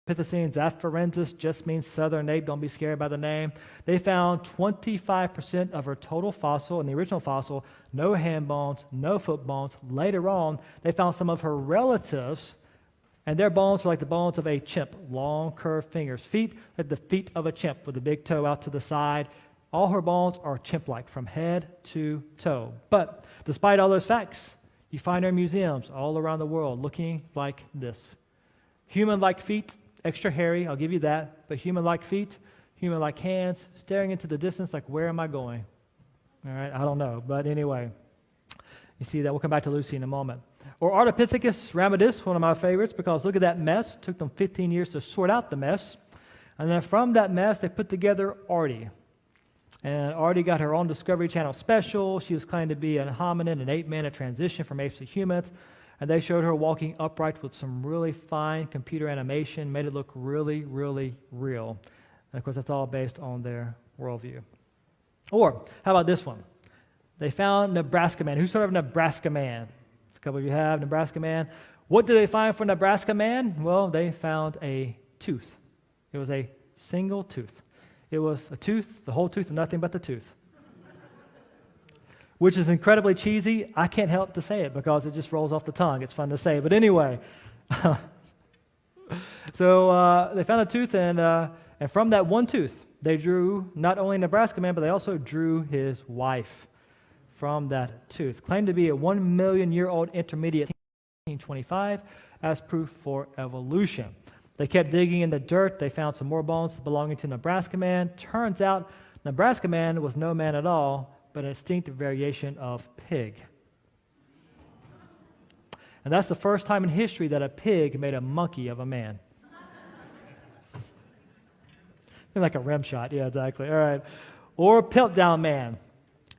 Australopithecines afarensis just means southern ape. Don't be scared by the name. They found 25% of her total fossil, in the original fossil, no hand bones, no foot bones. Later on, they found some of her relatives, and their bones are like the bones of a chimp, long curved fingers. Feet like the feet of a chimp with the big toe out to the side. All her bones are chimp-like from head to toe. But despite all those facts, you find her in museums all around the world looking like this. Human-like feet, extra hairy, I'll give you that, but human-like feet, human-like hands, staring into the distance like, where am I going? All right, I don't know, but anyway, you see that. We'll come back to Lucy in a moment. Or Ardipithecus ramidus, one of my favorites, because look at that mess. It took them 15 years to sort out the mess. And then from that mess, they put together Artie. And Artie got her own Discovery Channel special. She was claimed to be an hominid, an ape man, a transition from apes to humans. And they showed her walking upright with some really fine computer animation, made it look really, really real. And of course, that's all based on their worldview. Or, how about this one? They found Nebraska Man. Who's heard of Nebraska Man? A couple of you have Nebraska Man. What did they find for Nebraska Man? Well, they found a tooth. It was a single tooth. It was a tooth, the whole tooth, and nothing but the tooth. Which is incredibly cheesy. I can't help to say it because it just rolls off the tongue. It's fun to say. But anyway, so they found a tooth, and from that one tooth, they drew not only Nebraska Man, but they also drew his wife from that tooth. Claimed to be a 1 million year old intermediate 1925 as proof for evolution. They kept digging in the dirt. They found some more bones belonging to Nebraska Man. Turns out Nebraska Man was no man at all, but an extinct variation of pig. And that's the first time in history that a pig made a monkey of a man. Like a rim shot. Yeah, exactly. All right. Or Piltdown Man.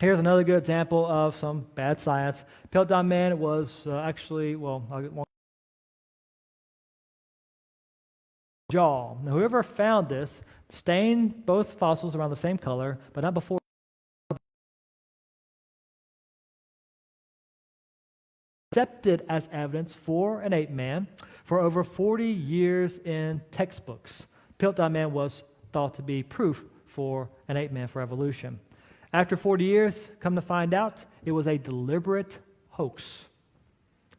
Here's another good example of some bad science. Piltdown Man was jaw. Now, whoever found this stained both fossils around the same color, but not before. Accepted as evidence for an ape man for over 40 years in textbooks. Piltdown Man was thought to be proof for an ape man for evolution. After 40 years, come to find out, it was a deliberate hoax,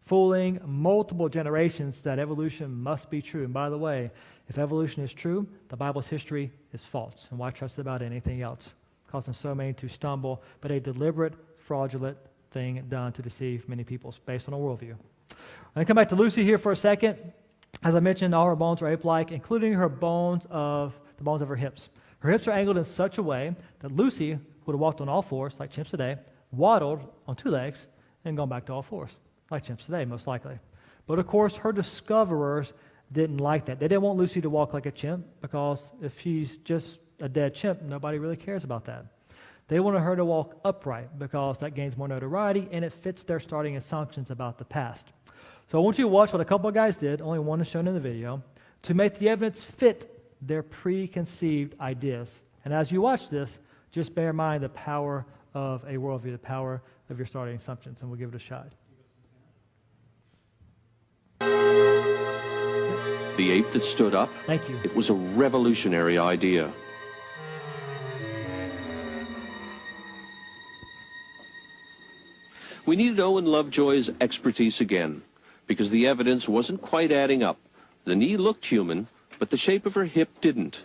fooling multiple generations that evolution must be true. And by the way, if evolution is true, the Bible's history is false. And why trust about anything else? Causing so many to stumble, but a deliberate, fraudulent thing done to deceive many people based on a worldview. I'm going to come back to Lucy here for a second. As I mentioned, all her bones are ape-like, including the bones of her hips. Her hips are angled in such a way that Lucy would have walked on all fours, like chimps today, waddled on two legs, and gone back to all fours, like chimps today, most likely. But of course, her discoverers didn't like that. They didn't want Lucy to walk like a chimp, because if she's just a dead chimp, nobody really cares about that. They wanted her to walk upright because that gains more notoriety and it fits their starting assumptions about the past. So I want you to watch what a couple of guys did, only one is shown in the video, to make the evidence fit their preconceived ideas. And as you watch this, just bear in mind the power of a worldview, the power of your starting assumptions, and we'll give it a shot. The ape that stood up? Thank you. It was a revolutionary idea. We needed Owen Lovejoy's expertise again, because the evidence wasn't quite adding up. The knee looked human, but the shape of her hip didn't.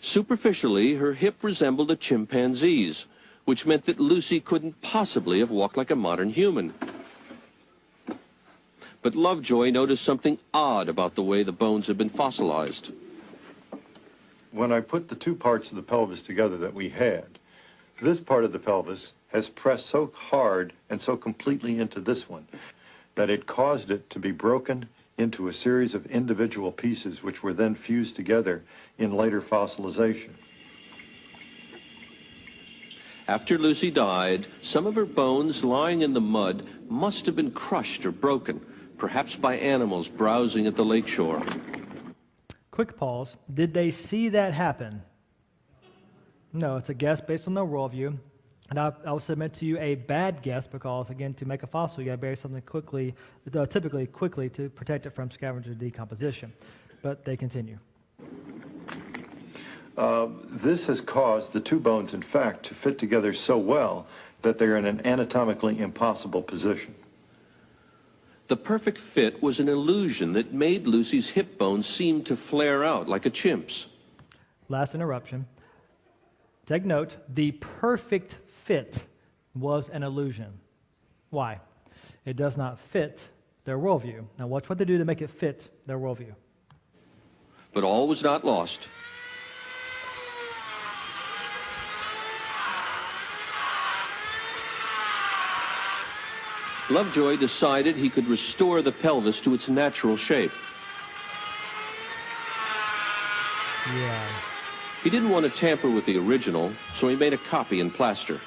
Superficially, her hip resembled a chimpanzee's, which meant that Lucy couldn't possibly have walked like a modern human. But Lovejoy noticed something odd about the way the bones had been fossilized. When I put the two parts of the pelvis together that we had, this part of the pelvis has pressed so hard and so completely into this one that it caused it to be broken into a series of individual pieces which were then fused together in later fossilization. After Lucy died, some of her bones lying in the mud must have been crushed or broken, perhaps by animals browsing at the lakeshore. Quick pause. Did they see that happen? No, it's a guess based on their worldview. And I will submit to you a bad guess because, again, to make a fossil, you got to bury something quickly, typically quickly, to protect it from scavenger decomposition. But they continue. This has caused the two bones, in fact, to fit together so well that they're in an anatomically impossible position. The perfect fit was an illusion that made Lucy's hip bones seem to flare out like a chimp's. Last interruption. Take note, the perfect fit was an illusion. Why? It does not fit their worldview. Now watch what they do to make it fit their worldview. But all was not lost. Lovejoy decided he could restore the pelvis to its natural shape. Yeah. He didn't want to tamper with the original, so he made a copy in plaster.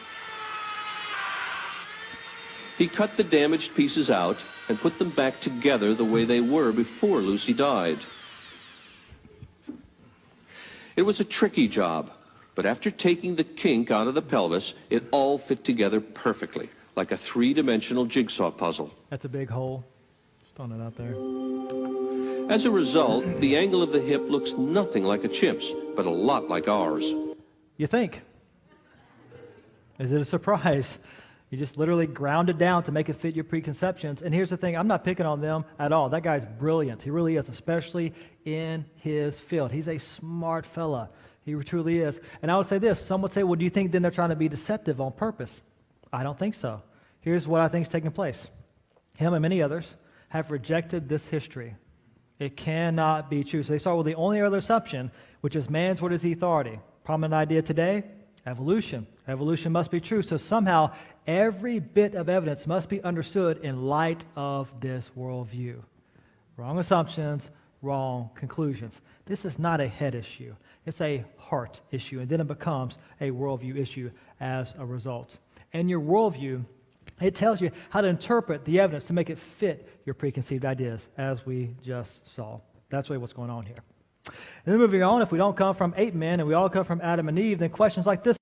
He cut the damaged pieces out and put them back together the way they were before Lucy died. It was a tricky job, but after taking the kink out of the pelvis, it all fit together perfectly, like a three-dimensional jigsaw puzzle. That's a big hole. Just throwing it out there. As a result, the angle of the hip looks nothing like a chimp's, but a lot like ours. You think? Is it a surprise? You just literally ground it down to make it fit your preconceptions. And here's the thing, I'm not picking on them at all. That guy's brilliant. He really is, especially in his field. He's a smart fella. He truly is. And I would say this, some would say, well, do you think then they're trying to be deceptive on purpose? I don't think so. Here's what I think is taking place. Him and many others have rejected this history. It cannot be true. So they start with the only other assumption, which is man's word is the authority. Prominent idea today, evolution. Evolution must be true. So somehow every bit of evidence must be understood in light of this worldview. Wrong assumptions, wrong conclusions. This is not a head issue. It's a heart issue, and then it becomes a worldview issue as a result. And your worldview, it tells you how to interpret the evidence to make it fit your preconceived ideas, as we just saw. That's really what's going on here. And then moving on, if we don't come from 8 men and we all come from Adam and Eve, then questions like this